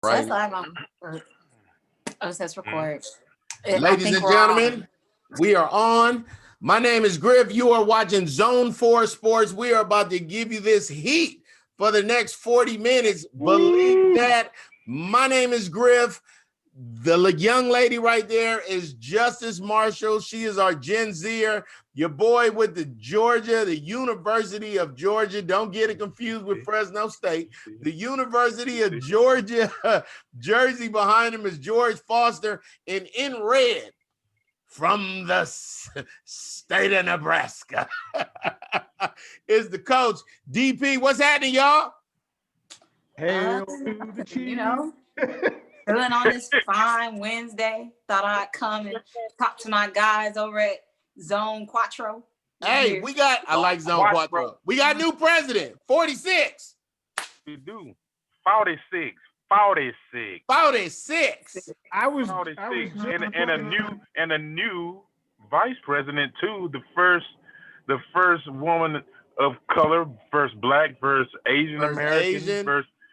So Right. that's live on. Oh, it says record. Ladies and gentlemen, we are on. My name is Griff. You are watching Zone 4 Sports. We are about to give you this heat for the next 40 minutes. Believe that. My name is Griff. The young lady right there is Justice Marshall. She is our Gen Zer. Your boy with the University of Georgia. Don't get it confused with Fresno State. The University of Georgia jersey behind him is George Foster. And in red, from the state of Nebraska, is the coach, DP. What's happening, y'all? Hail to the chief. You know, feeling on this fine Wednesday. Thought I'd come and talk to my guys over at Zone Quattro. Hey, I like Zone Quattro. We got new president, 46. We do. 46. 46. 46. I was 46. just And a new vice president too. The first woman of color, first black, first Asian American,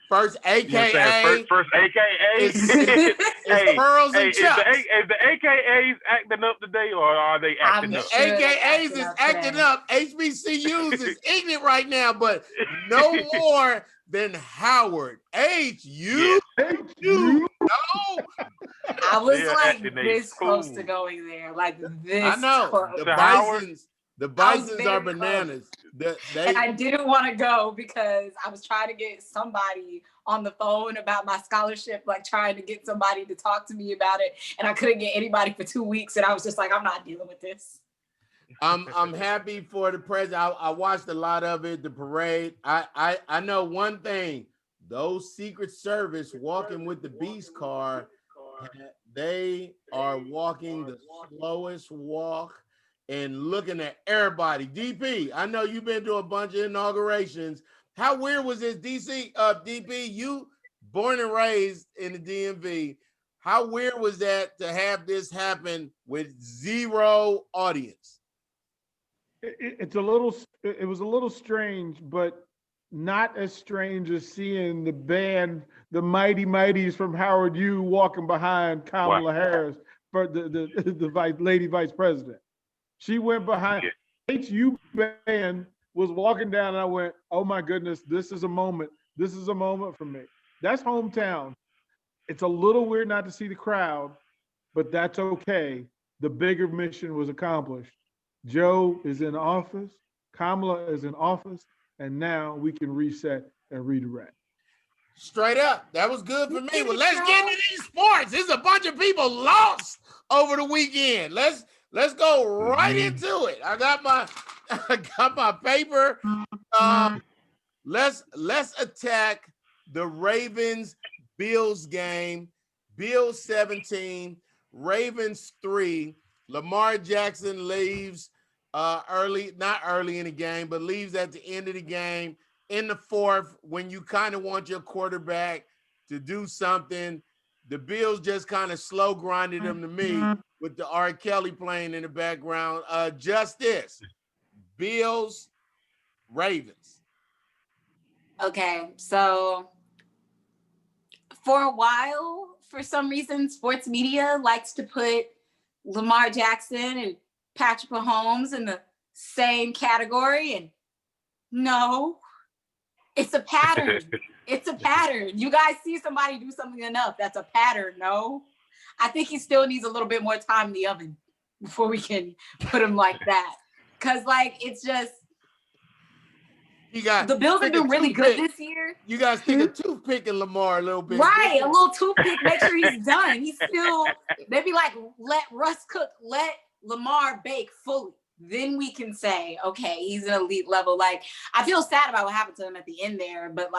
first AKA. First AKA. It's Pearls and Chucks. Is the AKAs acting up today, or are they acting up? Sure AKAs is acting up. HBCUs is ignorant right now, but no more than Howard. HU. No. I was like this close to going there. Like this. I know. Close. The Bisons are bananas. And I didn't want to go because I was trying to get somebody on the phone about my scholarship, like trying to get somebody to talk to me about it. And I couldn't get anybody for 2 weeks. And I was just like, I'm not dealing with this. I'm happy for the president. I watched a lot of it, the parade. I know one thing. Those Secret Service walking with the Beast car, they are walking the slowest walk and looking at everybody. DP, I know you've been to a bunch of inaugurations. How weird was this, DP? You born and raised in the DMV. How weird was that to have this happen with zero audience? It was a little strange, but not as strange as seeing the band, the Mighty Mighties from Howard U walking behind Kamala Harris for the lady vice president. She went behind. HU band was walking down, and I went, "Oh my goodness, this is a moment. This is a moment for me." That's hometown. It's a little weird not to see the crowd, but that's okay. The bigger mission was accomplished. Joe is in office, Kamala is in office, and now we can reset and redirect. Straight up. That was good for me. Well, let's get into these sports. There's a bunch of people lost over the weekend. Let's go right into it. I got my paper. Let's attack the Ravens Bills game. Bills 17, Ravens 3. Lamar Jackson leaves not early in the game, but leaves at the end of the game in the fourth when you kind of want your quarterback to do something. The Bills just kind of slow grinded them to me with the R. Kelly playing in the background. Justice, Bills, Ravens. Okay, so for a while, for some reason, sports media likes to put Lamar Jackson and Patrick Mahomes in the same category. And no, it's a pattern. It's a pattern. You guys see somebody do something enough. That's a pattern, no? I think he still needs a little bit more time in the oven before we can put him like that. Because, it's just, the Bills have been really good this year. You guys stick a toothpick in Lamar a little bit. Right, a little toothpick, make sure he's done. He's still, maybe let Russ cook, let Lamar bake fully. Then we can say, okay, he's an elite level. I feel sad about what happened to him at the end there, but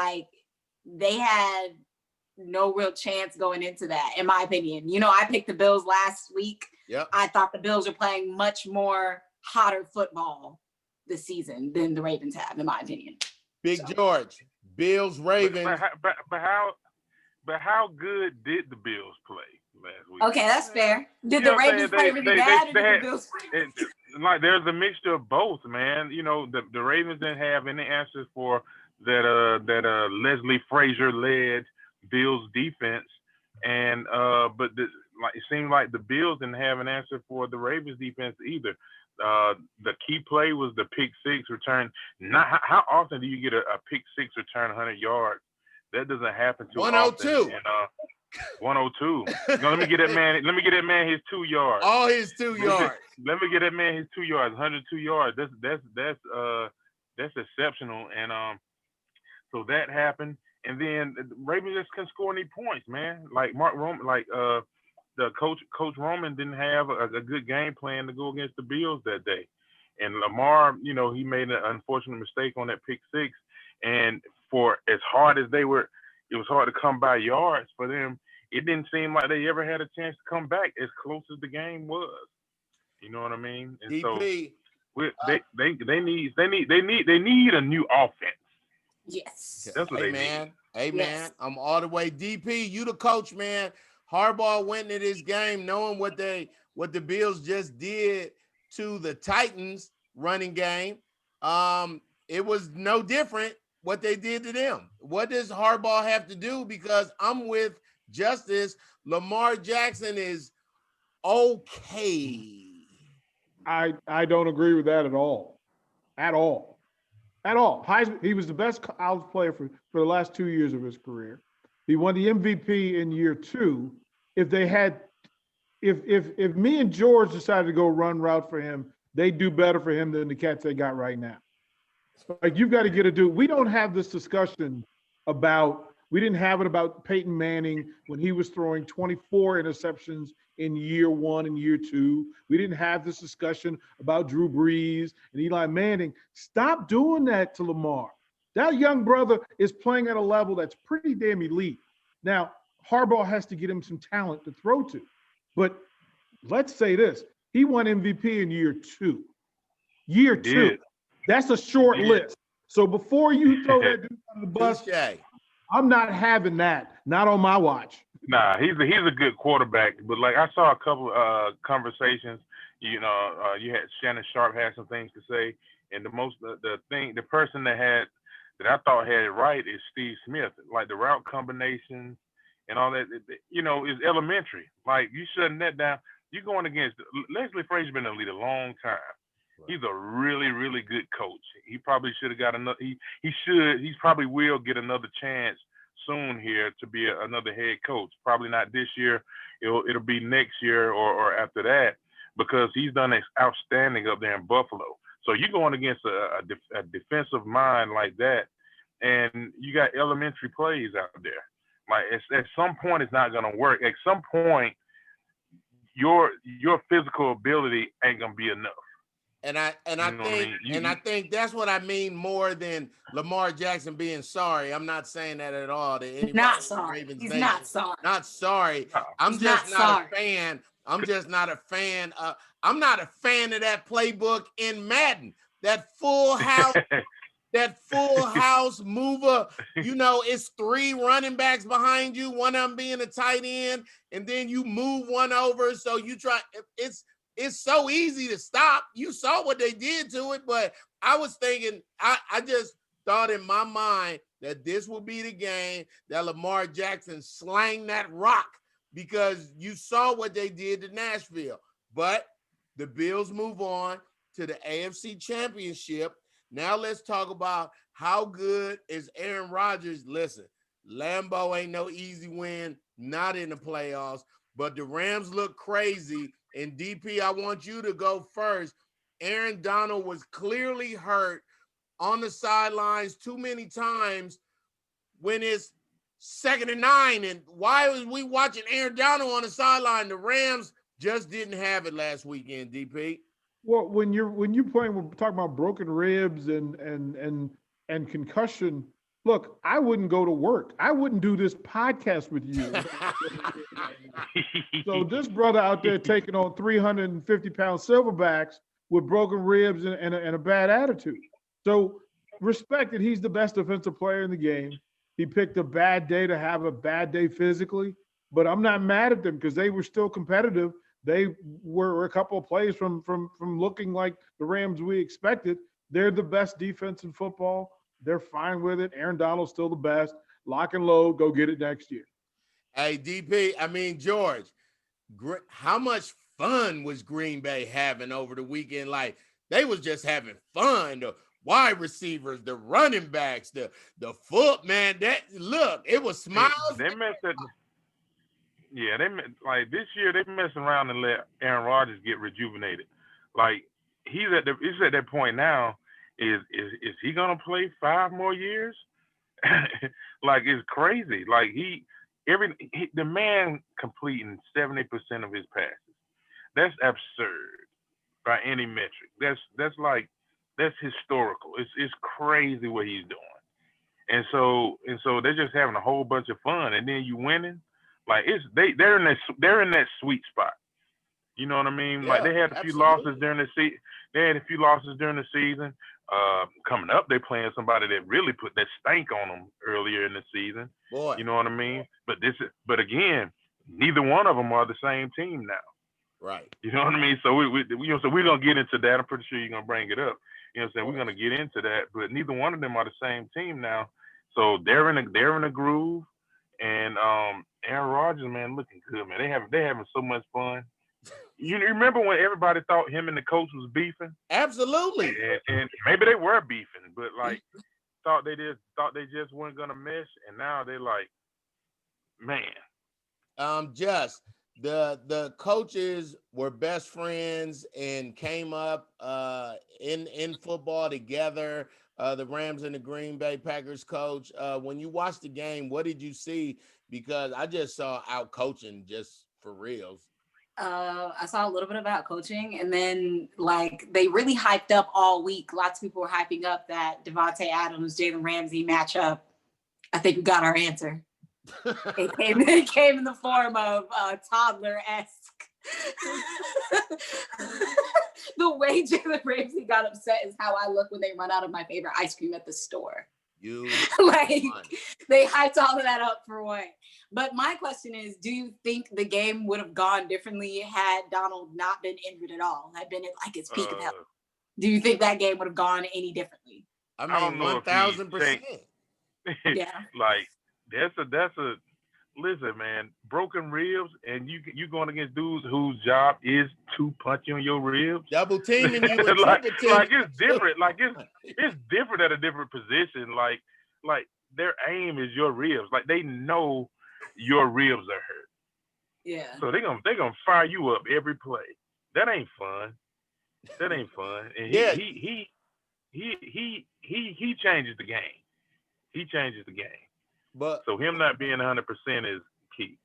they had no real chance going into that, in my opinion. I picked the Bills last week. Yep. I thought the Bills are playing much more hotter football this season than the Ravens have, in my opinion. George, Bills, Ravens. But how good did the Bills play last week? Okay, that's fair. Did the Ravens play really bad, or did the Bills play? There's a mixture of both, man. The Ravens didn't have any answers for that Leslie Frazier led Bills defense, and but it seemed like the Bills didn't have an answer for the Ravens defense either. The key play was the pick six return. Not how often do you get a pick six return 100 yards? That doesn't happen too often. 102. And 102. No, let me get that man. Let me get that man his 2 yards. All his 2 yards. Let me get that man his 2 yards. 102 yards. That's exceptional. And so that happened. And then the Ravens just couldn't score any points, man. Like the Coach Roman didn't have a good game plan to go against the Bills that day. And Lamar, he made an unfortunate mistake on that pick six. And for as hard as they were, it was hard to come by yards for them. It didn't seem like they ever had a chance to come back as close as the game was. You know what I mean? And DP, so they need a new offense. Yes. That's what they need. Hey, Yes. man, I'm all the way. DP, you the coach, man. Harbaugh went into this game knowing what the Bills just did to the Titans running game. It was no different what they did to them. What does Harbaugh have to do? Because I'm with Justice. Lamar Jackson is okay. I don't agree with that at all. At all. Heisman, he was the best college player for the last 2 years of his career. He won the MVP in year 2. If me and George decided to go run route for him, they do better for him than the cats they got right now. Like, you've got to get a dude. We don't have this discussion we didn't have it about Peyton Manning when he was throwing 24 interceptions in year 1 and year 2. We didn't have this discussion about Drew Brees and Eli Manning. Stop doing that to Lamar. That young brother is playing at a level that's pretty damn elite. Now, Harbaugh has to get him some talent to throw to. But let's say this. He won MVP in year 2. Year 2. That's a short list. So before you throw that dude under the bus, I'm not having that. Not on my watch. Nah, he's a good quarterback. But like, I saw a couple conversations. You had Shannon Sharp had some things to say, and the person that I thought had it right is Steve Smith. Like, the route combinations and all that, is elementary. Like, you shutting that down. You're going against Leslie Frazier's been in the league a long time. Right. He's a really, really good coach. He probably should have got another. He probably will get another chance soon here to be another head coach. Probably not this year. It'll be next year or after that, because he's done outstanding up there in Buffalo. So you're going against a defensive mind like that, and you got elementary plays out there. Like, at some point, it's not going to work. At some point, your physical ability ain't going to be enough. And I think that's what I mean more than Lamar Jackson being sorry. I'm not saying that at all. Not sorry. He's not sorry. Not sorry. I'm just not a fan. I'm just not a fan. I'm not a fan of that playbook in Madden. That full house. That full house mover, it's 3 running backs behind you, one of them being a tight end, and then you move one over. So you try. It's so easy to stop. You saw what they did to it, but I was thinking, I just thought in my mind that this will be the game that Lamar Jackson slang that rock, because you saw what they did to Nashville. But the Bills move on to the AFC Championship. Now let's talk about how good is Aaron Rodgers. Listen, Lambeau ain't no easy win, not in the playoffs, but the Rams look crazy. And DP, I want you to go first. Aaron Donald was clearly hurt on the sidelines too many times when it's 2nd and 9. And why was we watching Aaron Donald on the sideline? The Rams just didn't have it last weekend, DP. Well, when you're playing, we're talking about broken ribs and concussion. Look, I wouldn't go to work. I wouldn't do this podcast with you. So this brother out there taking on 350-pound silverbacks with broken ribs and a bad attitude. So respect that he's the best defensive player in the game. He picked a bad day to have a bad day physically, but I'm not mad at them because they were still competitive. They were a couple of plays from looking like the Rams we expected. They're the best defense in football. They're fine with it. Aaron Donald's still the best. lock and load, go get it next year. Hey, George, how much fun was Green Bay having over the weekend? Like, they was just having fun. The wide receivers, the running backs, the foot, man. It was smiles. They messed it. Yeah, like this year they messing around and let Aaron Rodgers get rejuvenated. Like he's at that point now. Is he gonna play 5 more years? Like it's crazy. Like the man completing 70% of his passes. That's absurd by any metric. That's historical. It's crazy what he's doing. And so they're just having a whole bunch of fun, and then you winning. Like they're in that sweet spot. You know what I mean? Yeah, like they had a few losses during the season. Coming up, they're playing somebody that really put that stank on them earlier in the season. Boy, you know what I mean? But again, neither one of them are the same team now. Right. You know what I mean? So we're gonna get into that. I'm pretty sure you're gonna bring it up. You know what I'm saying? We're gonna get into that, but neither one of them are the same team now. So they're in a groove, and Aaron Rodgers, man, looking good, man. They having so much fun. You remember when everybody thought him and the coach was beefing? Absolutely. And maybe they were beefing, but like thought they just weren't gonna mesh, and now they're like, man. Just the coaches were best friends and came up in football together. The Rams and the Green Bay Packers coach. When you watched the game, what did you see? Because I just saw out coaching just for reals. I saw a little bit about coaching, and then like they really hyped up all week. Lots of people were hyping up that Devontae Adams, Jalen Ramsey matchup. I think we got our answer. It came in the form of toddler-esque. The way Jalen Ramsey got upset is how I look when they run out of my favorite ice cream at the store. Like they hyped all of that up for what? But my question is, do you think the game would have gone differently had Donald not been injured at all? Had been at like its peak of health? Do you think that game would have gone any differently? I mean, 1,000%. Yeah. Like that's a listen, man. Broken ribs, and you going against dudes whose job is to punch you on your ribs. Double teaming you. like it's different. Like it's different at a different position. Like their aim is your ribs. Like they know your ribs are hurt. Yeah. So they're gonna fire you up every play. That ain't fun. And he changes the game. He changes the game. But so him not being 100% is key.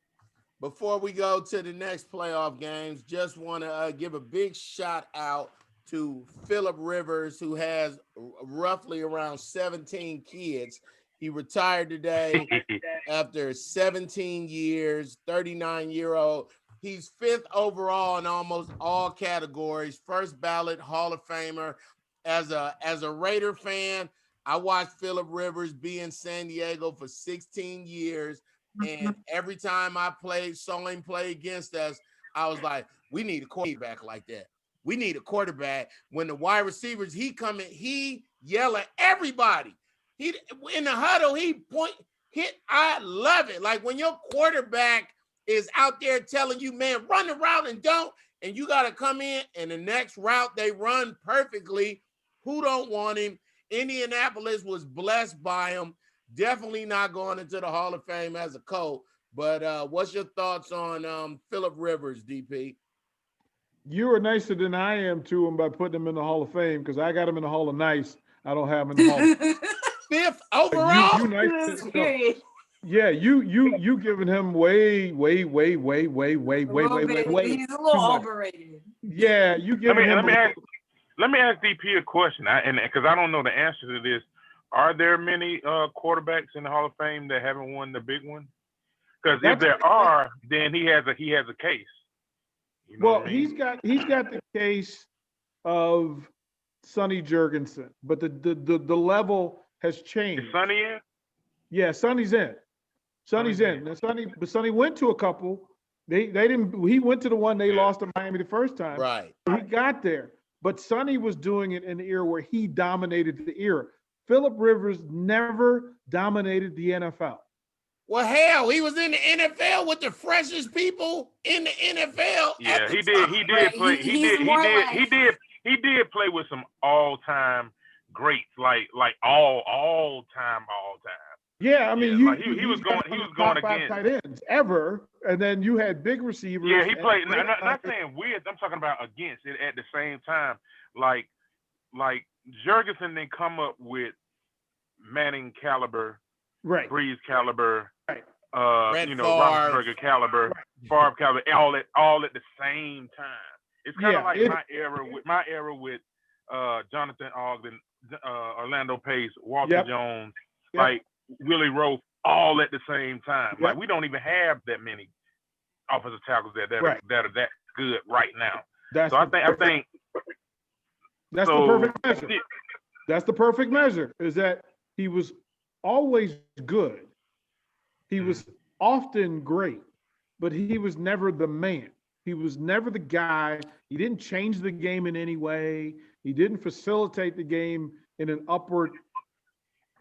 Before we go to the next playoff games, just want to give a big shout out to Phillip Rivers, who has roughly around 17 kids. He retired today after 17 years, 39-year-old. He's 5th overall in almost all categories, first ballot Hall of Famer. As a Raider fan, I watched Phillip Rivers be in San Diego for 16 years, and every time I saw him play against us, I was like, we need a quarterback like that. We need a quarterback. When the wide receivers, he yell at everybody. He in the huddle, hit. I love it. Like when your quarterback is out there telling you, man, run the route and don't, and you got to come in, and the next route they run perfectly. Who don't want him? Indianapolis was blessed by him. Definitely not going into the Hall of Fame as a Colt. But what's your thoughts on Phillip Rivers, DP? You were nicer than I am to him by putting him in the Hall of Fame, because I got him in the Hall of Nice. I don't have him in the Hall of Fame. 5th overall. You nice. Yeah, you giving him way. He's a little overrated. Yeah, you giving him. Let me ask DP a question, and because I don't know the answer to this. Are there many quarterbacks in the Hall of Fame that haven't won the big one? Because if there are, then he has a case. You know well, I mean? he's got the case of Sonny Jurgensen, but the level has changed. Is Sonny in? Yeah, Sonny's in. Sonny's in. And Sonny went to a couple. They didn't. He went to the one they lost to Miami the first time. Right. He got there, but Sonny was doing it in the era where he dominated the era. Phillip Rivers never dominated the NFL. Well, hell, he was in the NFL with the freshest people in the NFL. Yeah, he did. He did play. He did play with some all-time greats, like all time. Yeah, I mean, he was going against tight ends ever, and then you had big receivers. Yeah, he played. Not saying with. I'm talking about against it at the same time. Like Jurgensen didn't come up with Manning caliber, right? Breeze caliber, right? Roethlisberger caliber, Favre caliber, all at the same time. It's kind of like my era with Jonathan Ogden, Orlando Pace, Walter Jones, like Willie Rowe, all at the same time. Like we don't even have that many offensive tackles that are that good right now. I think that's the perfect measure. That's the perfect measure. Is that he was always good. He was often great, but he was never the man. He was never the guy. He didn't change the game in any way. He didn't facilitate the game in an upward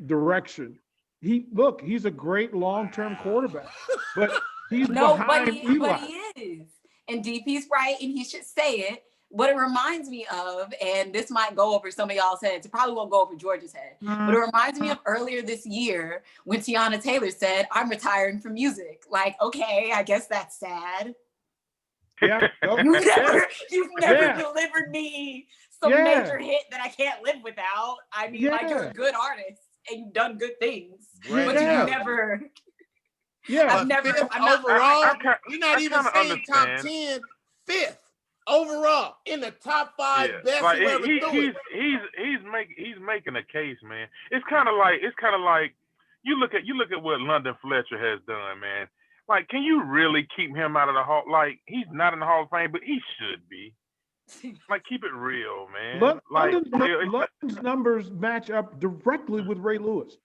direction. He's a great long-term quarterback, but he's behind Eli. But he is. And DP's right, and he should say it. What it reminds me of, and this might go over some of y'all's heads, it probably won't go over George's head, but it reminds me of earlier this year when Tiana Taylor said, "I'm retiring from music." Like, okay, I guess that's sad. Yeah, you've never delivered me some major hit that I can't live without. I mean, like, you're a good artist and you've done good things, but you never. Yeah, I've never. Overall, we're not even saying top 10, 5th overall in the top 5 best. Like he's making a case, man. It's kind of like you look at what London Fletcher has done, man. Like, can you really keep him out of the Hall? Like, he's not in the Hall of Fame, but he should be. Like, keep it real, man. London's numbers match up directly with Ray Lewis.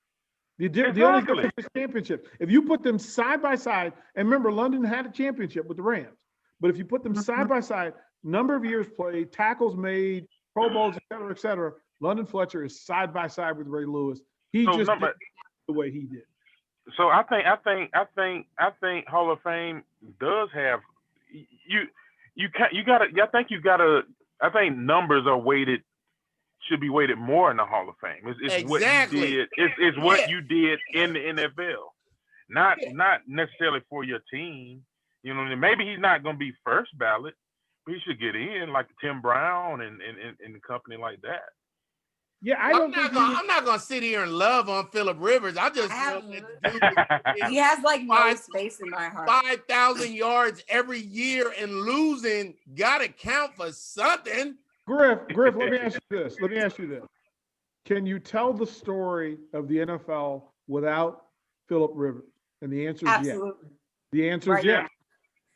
The only difference is championship. If you put them side by side, and remember, London had a championship with the Rams, but if you put them side by side, number of years played, tackles made, Pro Bowls, et cetera, London Fletcher is side by side with Ray Lewis. He just did the way he did. So I think Hall of Fame does have I think numbers are weighted, should be weighted more in the Hall of Fame. It's what you did. It's what you did in the NFL, not necessarily for your team. You know what I mean? Maybe he's not going to be first ballot, but he should get in, like Tim Brown and company like that. Yeah, I'm not gonna sit here and love on Phillip Rivers. I just he has like no space in my heart. 5,000 yards every year and losing gotta count for something. Griff, let me ask you this. Can you tell the story of the NFL without Phillip Rivers? And the answer is yes. The answer is yes.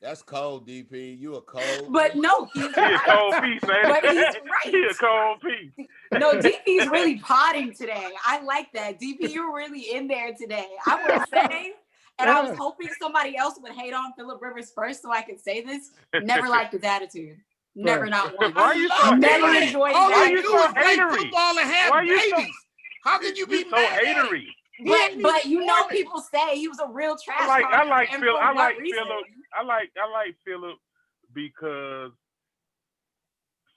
That's cold, DP. You a cold. But no, he's a cold piece, man. But he's right. He a cold piece. No, DP's really potting today. I like that. DP, you're really in there today. I want to say, and I was hoping somebody else would hate on Phillip Rivers first so I could say this. Never liked his attitude. Never, not once. Why are you so never enjoyed all that. you do is play football and have babies. How can you be so hatery? But you know, people say he was a real trash. I like Phillip because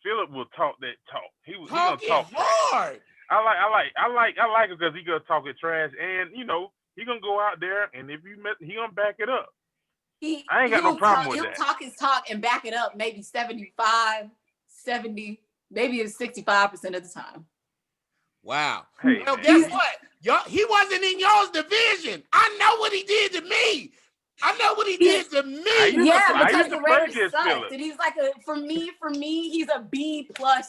Phillip will talk that talk. He gonna talk hard. I like him because he gonna talk it trash, and you know he gonna go out there, and if you met, he gonna back it up. I ain't got no problem with that. He'll talk his talk and back it up maybe 75, 70, maybe it's 65% of the time. Wow. Hey, well, guess what? He wasn't in y'all's division. I know what he did to me. I know what he did to me. Yeah, because the Raiders sucked. And he's like for me, he's a B+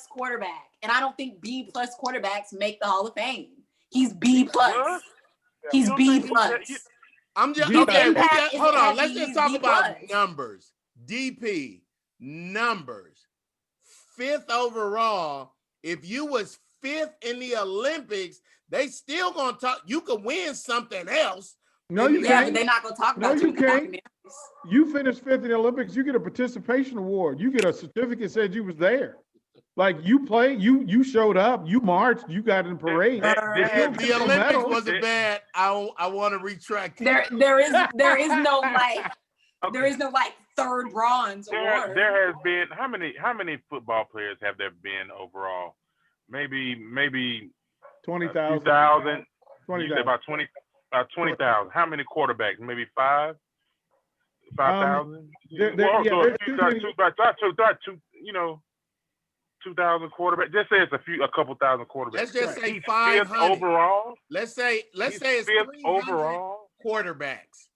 quarterback. And I don't think B+ quarterbacks make the Hall of Fame. He's B+. He's B+. I'm just okay. Hold on. Let's just talk about numbers. DP numbers. 5th overall. If you was 5th in the Olympics, they still gonna talk. You could win something else. No, you can't. Yeah, but they're not gonna talk about you can't. You finish 5th in the Olympics, you get a participation award. You get a certificate that says you was there. Like you played, you showed up, you marched, you got in parade. The Olympics wasn't bad. I want to retract. There is no like third bronze award. There has been how many football players have there been overall? Maybe 20,000. 2,000. 20,000. About 20,000. How many quarterbacks? Maybe 5,000. Well, 2,000 quarterbacks. Just say it's a couple thousand quarterbacks. Let's just say He's 500 fifth overall. Let's say it's fifth 300 overall quarterbacks.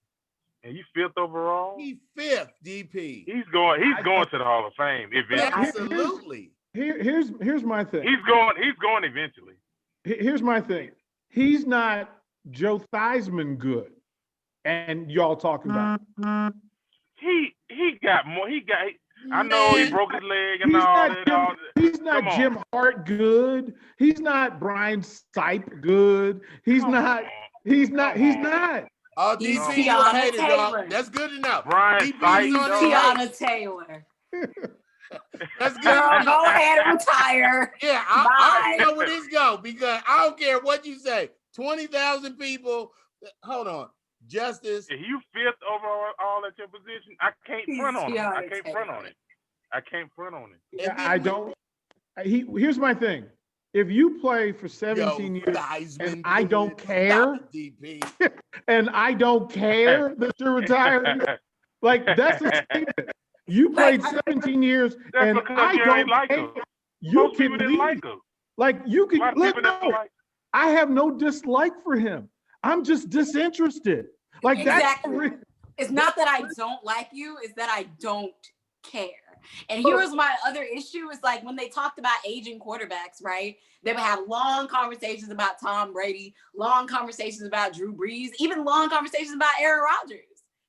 And you fifth overall. He's fifth, DP. He's going to the Hall of Fame eventually. Absolutely. Here's my thing. He's going eventually. Here's my thing. He's not Joe Theismann good, and y'all talking about. He got more. I know he broke his leg and all that. He's not Jim Hart good. He's not Brian Sipe good. He's not. Oh, DC, you a hater, dog. That's good enough. Brian Sipe, Tiana Taylor. That's good. Girl, go ahead and retire. Yeah, I know where this go because I don't care what you say. 20,000 people. Hold on. Justice. If you fifth overall at your position, I can't front on it. I can't front on it. Yeah, I don't. Here's my thing. If you play for 17 years and I don't care, and I don't care that you're retired, like that's a statement. You played 17 years and I don't care. You can leave. Like you can let go. I have no dislike for him. I'm just disinterested. Like exactly. It's not that I don't like you, it's that I don't care. And here was my other issue is like when they talked about aging quarterbacks, right? They would have long conversations about Tom Brady, long conversations about Drew Brees, even long conversations about Aaron Rodgers.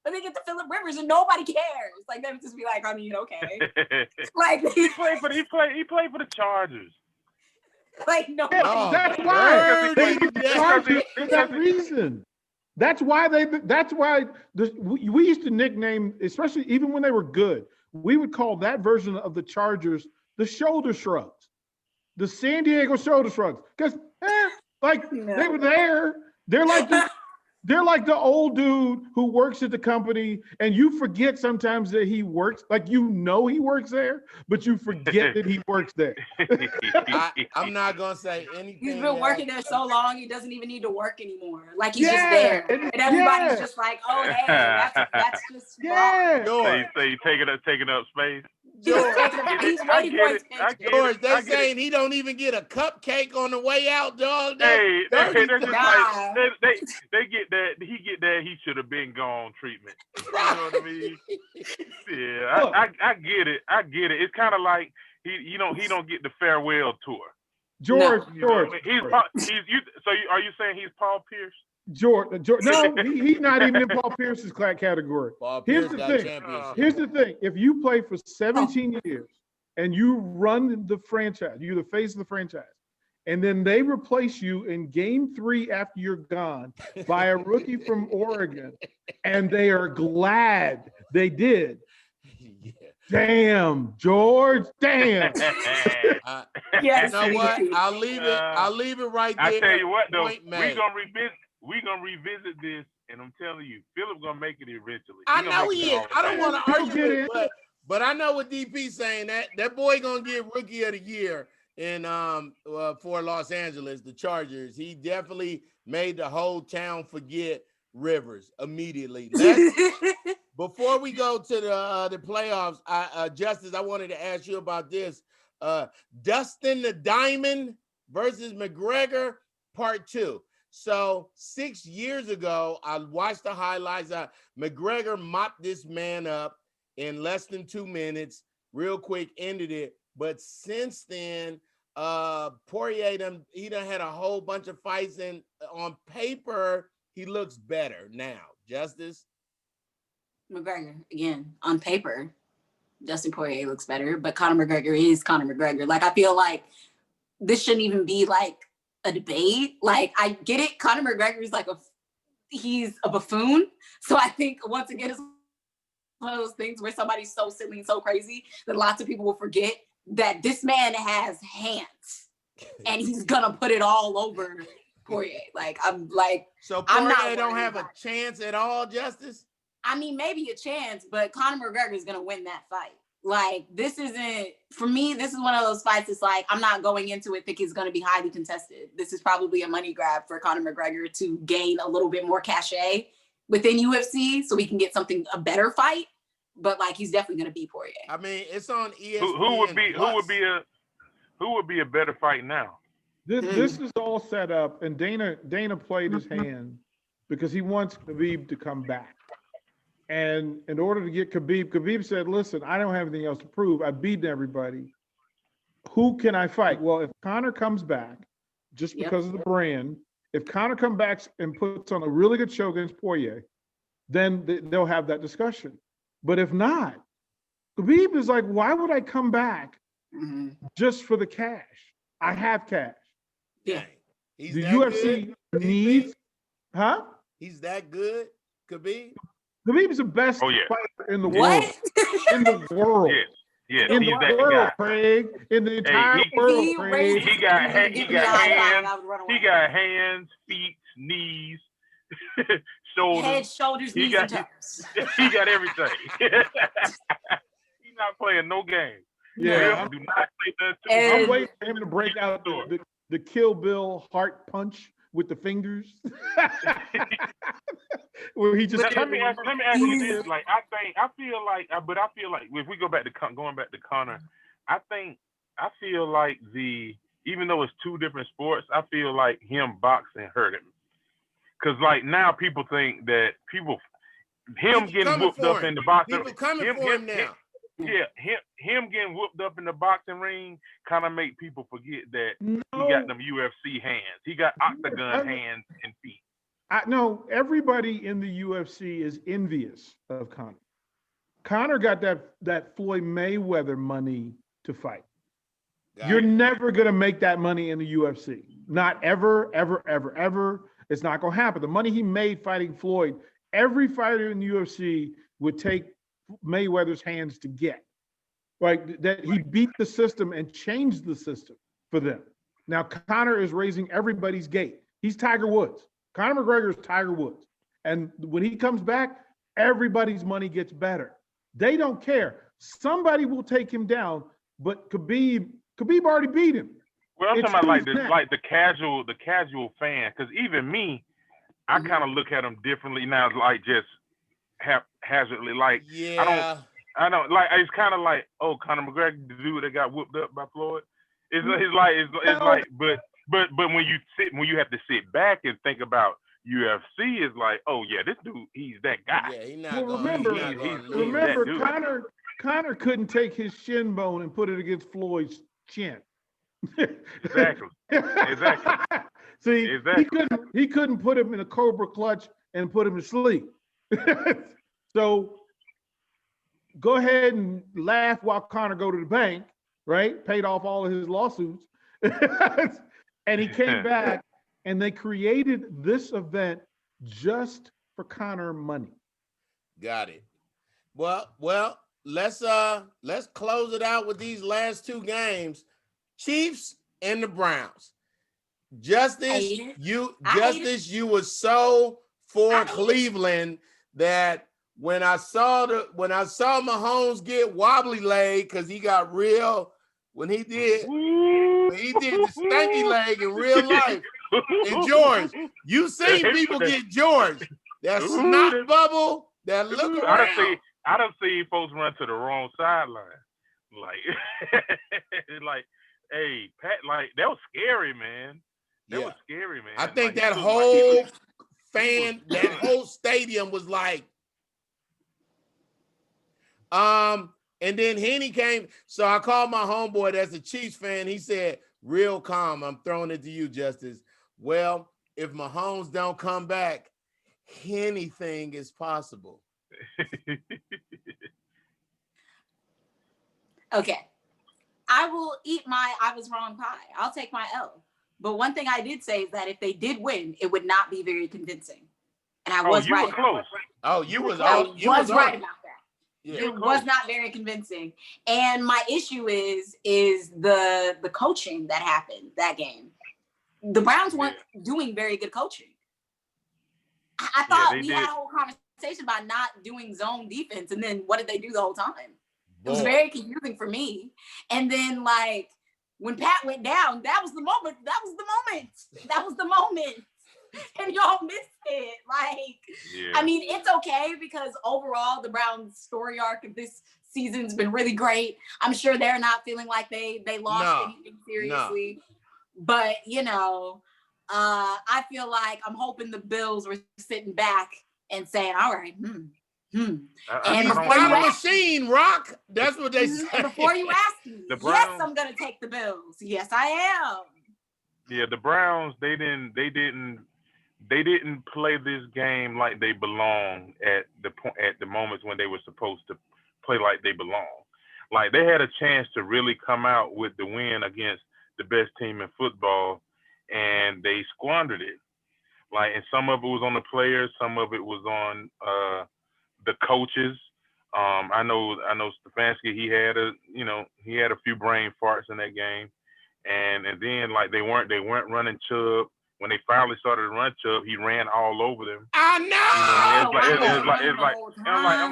But they get to Phillip Rivers and nobody cares. Like they would just be like, I mean, okay. Like he played for the Chargers. Like no, that's why they get the Chargers for that reason. That's why we used to nickname, especially even when they were good, we would call that version of the Chargers the shoulder shrugs, the San Diego shoulder shrugs, because they were there. They're like the old dude who works at the company and you forget sometimes that he works, like he works there, but you forget that he works there. I'm not going to say anything. He's been working there so long, he doesn't even need to work anymore. Like he's just there. And everybody's just like, oh, hey, that's just yeah. So you taking up space? George, they're saying he don't even get a cupcake on the way out, dog. They're just like, they get that. He get that. He should have been gone treatment. You know what I mean? Yeah, I get it. It's kind of like he don't get the farewell tour. George. Are you saying he's Paul Pierce? George, no, he's not even in Paul Pierce's category. Here's the thing. If you play for 17 years and you run the franchise, you're the face of the franchise, and then they replace you in game 3 after you're gone by a rookie from Oregon, and they are glad they did. Yeah. Damn, George, damn. Yes, you know what? I'll leave it right there. I tell you what, though, we're gonna revisit this, and I'm telling you, Phillip gonna make it eventually. I know he is. I don't want to argue it, but I know what DP's saying. That boy gonna get Rookie of the Year in for Los Angeles, the Chargers. He definitely made the whole town forget Rivers immediately. Before we go to the playoffs, Justice, I wanted to ask you about this. Dustin the Diamond versus McGregor, part 2. So 6 years ago, I watched the highlights. McGregor mopped this man up in less than 2 minutes, real quick, ended it. But since then, Poirier, he done had a whole bunch of fights, and on paper, he looks better now. Justice? McGregor, again, on paper, Dustin Poirier looks better, but Conor McGregor is Conor McGregor. Like, I feel like this shouldn't even be like a debate. Like, I get it. Conor McGregor is like he's a buffoon. So I think once again, it's one of those things where somebody's so silly and so crazy that lots of people will forget that this man has hands and he's gonna put it all over Poirier. Like, I'm like, so I'm Poirier not don't have a about it. chance at all, Justice? I mean, maybe a chance, but Conor McGregor is gonna win that fight. Like, this isn't, for me, this is one of those fights. It's like, I'm not going into it thinking it's going to be highly contested. This is probably a money grab for Conor McGregor to gain a little bit more cachet within UFC so we can get a better fight. But like, he's definitely going to beat Poirier. I mean, it's on ESPN. Who would be a better fight now? This is all set up, and Dana played his hand because he wants Khabib to come back. And in order to get Khabib said, listen, I don't have anything else to prove. I've beaten everybody. Who can I fight? Well, if Conor comes back, just because of the brand, if Conor comes back and puts on a really good show against Poirier, then they'll have that discussion. But if not, Khabib is like, why would I come back just for the cash? I have cash. Yeah. He's the that UFC good? needs, huh? He's that good, Khabib? Khabib is the best fighter in the world. In the world. Yeah, in he's the that world, guy. Craig. In the entire world, Craig. He got hands, feet, knees, shoulders. Head, shoulders, knees, and toes. He got everything. He's not playing no game. Yeah, do not play that too. I'm waiting for him to break out the Kill Bill heart punch with the fingers. Where he just let me ask you this. Like, I feel like if we go back to going back to Conor, I feel like even though it's two different sports, I feel like him boxing hurt him. Cause like now people think that him getting whooped up in the boxing. People coming for him now. Him getting whooped up in the boxing ring kind of make people forget that he got them UFC hands. He got octagon hands and feet. I know everybody in the UFC is envious of Conor. Conor got that Floyd Mayweather money to fight. You're never gonna make that money in the UFC. Not ever, ever, ever, ever. It's not gonna happen. The money he made fighting Floyd, every fighter in the UFC would take Mayweather's hands to get. Like that, he beat the system and changed the system for them. Now Conor is raising everybody's gate. He's Tiger Woods. Conor McGregor is Tiger Woods. And when he comes back, everybody's money gets better. They don't care. Somebody will take him down, but Khabib already beat him. Well, I'm talking about like the casual fan, because even me, I kind of look at him differently now, like just haphazardly. Like I don't like. It's kind of like, oh, Conor McGregor, the dude that got whooped up by Floyd. It's like, but when you have to sit back and think about UFC, is like, oh yeah, this dude, he's that guy. Yeah, he's not. Well, remember, Conor couldn't take his shin bone and put it against Floyd's chin. Exactly. See, he couldn't put him in a cobra clutch and put him to sleep. So go ahead and laugh while Conor go to the bank, right? Paid off all of his lawsuits. And he came back and they created this event just for Conor money. Got it. Well, let's close it out with these last two games. Chiefs and the Browns. Justice, you were so for Cleveland that when I saw Mahomes get wobbly leg because he got real when he did the stanky leg in real life. And George, you seen people get George, that snot bubble, that look around. I done seen folks run to the wrong sideline. Like, hey, Pat, like, that was scary, man. That was scary, man. I think like, that whole that whole stadium was like, and then Henny came. So I called my homeboy that's a Chiefs fan. He said, real calm, I'm throwing it to you, Justice. Well, if Mahomes don't come back, anything is possible. Okay. I will eat my I was wrong pie. I'll take my L. But one thing I did say is that if they did win, it would not be very convincing. And I was right. Close. Oh, you was right about that. It was not very convincing. And my issue is the coaching that happened that game. The Browns weren't doing very good coaching. I thought we had a whole conversation about not doing zone defense, and then what did they do the whole time? It was very confusing for me. And then, like, when Pat went down, that was the moment. And y'all missed it. Like, I mean, it's okay because overall, the Browns' story arc of this season's been really great. I'm sure they're not feeling like they lost anything seriously. But, you know, I feel like I'm hoping the Bills were sitting back and saying, all right, And before you machine, Rock. That's what they say. Before you ask me, yes, I'm gonna take the Bills. Yes, I am. Yeah, the Browns, they didn't play this game like they belong at the moments when they were supposed to play like they belong. Like, they had a chance to really come out with the win against the best team in football, and they squandered it. Like, and some of it was on the players, some of it was on the coaches. I know Stefanski, he had a few brain farts in that game, and then, like, they weren't running Chubb. When they finally started to run Chubb, he ran all over them. I know. I'm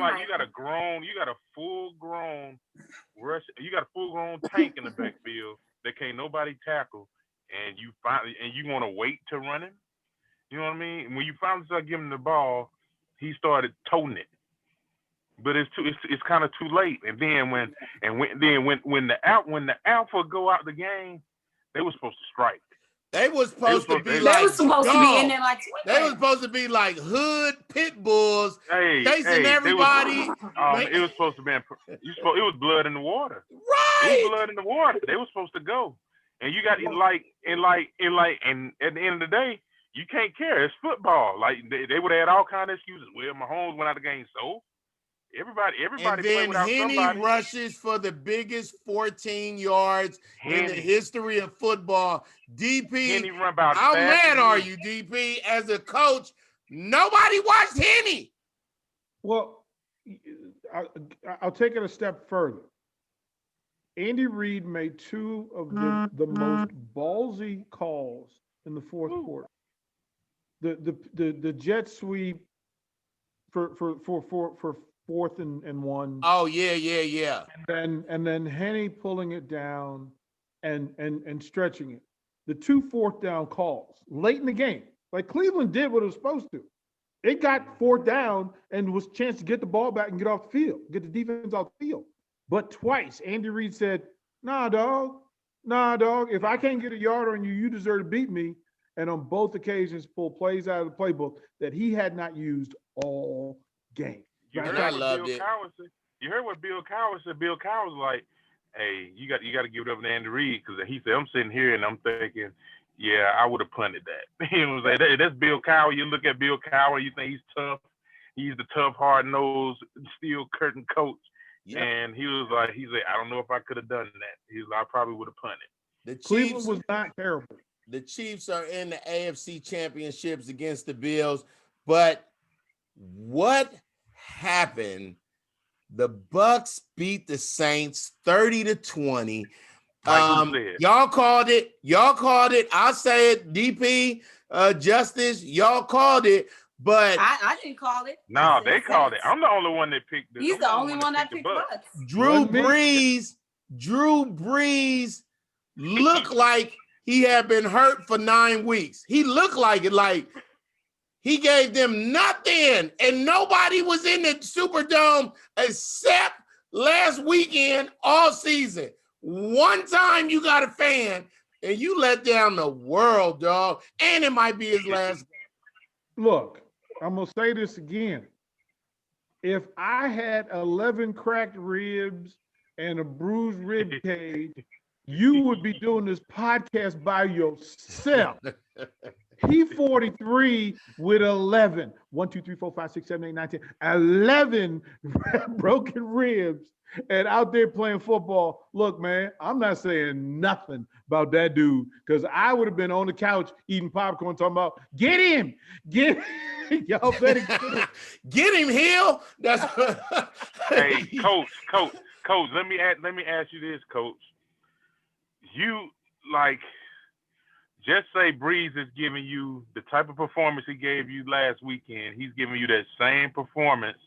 like, you got a full grown tank in the backfield that can't nobody tackle, and you want to wait to run him. You know what I mean? When you finally start giving him the ball, he started toting it. But it's kind of too late. And then when the Alpha go out the game, they were supposed to strike. They were supposed to be in there like they were supposed to be like hood pit bulls chasing everybody. It was supposed to be. It was blood in the water. Right. It was blood in the water. They were supposed to go. And you got and at the end of the day, you can't care. It's football. Like, they would have had all kind of excuses. Well, Mahomes went out of the game, so everybody and then Henny rushes for the biggest 14 yards in the history of football. DP, how mad are you, DP? As a coach, nobody watched Henny. Well, I'll take it a step further. Andy Reid made two of the most ballsy calls in the fourth quarter. The jet sweep for 4th and 1. Oh yeah. And then Henny pulling it down and stretching it. The 2 4th down calls late in the game, like Cleveland did what it was supposed to. It got 4th down and was a chance to get the ball back and get off the field, get the defense off the field. But twice, Andy Reid said, Nah, dog. If I can't get a yard on you, you deserve to beat me. And on both occasions, pull plays out of the playbook that he had not used all game. You heard what Bill Cowher said. Bill Cowher was like, "Hey, you got to give it up to Andy Reid," because he said, "I'm sitting here and I'm thinking, yeah, I would have punted that." He was like, "That's Bill Cowher." You look at Bill Cowher, you think he's tough. He's the tough, hard-nosed, steel curtain coach. Yep. And he was like, "I don't know if I could have done that." He's like, "I probably would have punted." Cleveland was not terrible. The Chiefs are in the AFC championships against the Bills, but what happened? The Bucks beat the Saints 30-20. Y'all called it. I'll say it. DP, Justice, y'all called it. But I didn't call it. No, they called it. I'm the only one that picked it. He's the only one that picked the Bucks. Drew Brees looked like he had been hurt for 9 weeks. He looked like it. Like, he gave them nothing, and nobody was in the Superdome except last weekend all season. One time you got a fan, and you let down the world, dog. And it might be his last game. Look, I'm going to say this again. If I had 11 cracked ribs and a bruised rib cage, you would be doing this podcast by yourself. He 43 with 11. 1, 2, 3, 4, 5, 6, 7, 8, 9, 10. 11 broken ribs and out there playing football. Look, man, I'm not saying nothing about that dude because I would have been on the couch eating popcorn talking about, get him. Y'all better get him. Get him, Hill. That's Hey, coach, let me ask you this, coach. You like just say Breeze is giving you the type of performance he gave you last weekend. He's giving you that same performance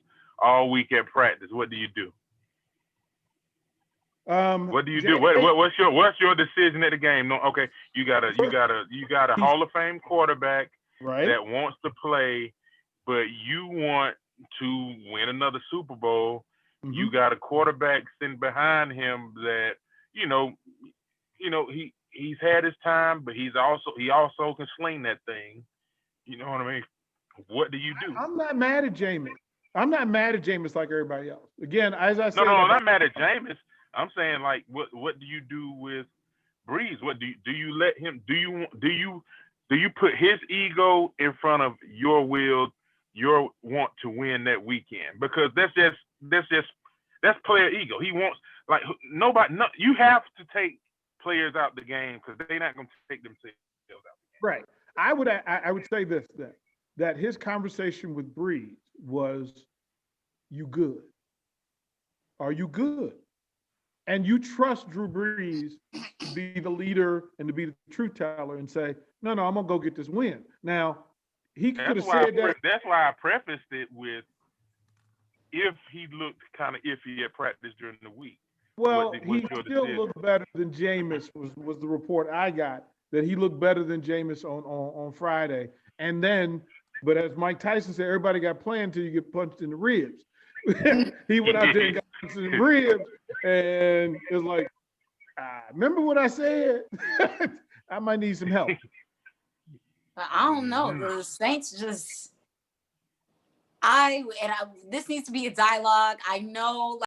all week at practice. What do you do? What do you do? What's your decision at the game? No, okay, you got a Hall of Fame quarterback that wants to play, but you want to win another Super Bowl. Mm-hmm. You got a quarterback sitting behind him that he's had his time, but he also can sling that thing. You know what I mean? What do you do? I'm not mad at Jameis. I'm not mad at Jameis like everybody else. Again, as I said, no, I'm not mad at Jameis. I'm saying like, what do you do with Breeze? What do you let him? Do you put his ego in front of your will, your want to win that weekend? Because that's player ego. He wants like nobody. No, you have to take players out the game because they're not going to take themselves out the game. Right. I would say this that his conversation with Breeze was, "You good? Are you good?" And you trust Drew Brees to be the leader and to be the truth teller and say, no, I'm gonna go get this win. Now, he could have said that. That's why I prefaced it with if he looked kind of iffy at practice during the week. Well, he still looked better than Jameis was the report I got, that he looked better than Jameis on Friday. And then, but as Mike Tyson said, everybody got planned until you get punched in the ribs. He went out there and got punched in the ribs, and it was like, remember what I said? I might need some help. I don't know. The Saints just, this needs to be a dialogue. I know.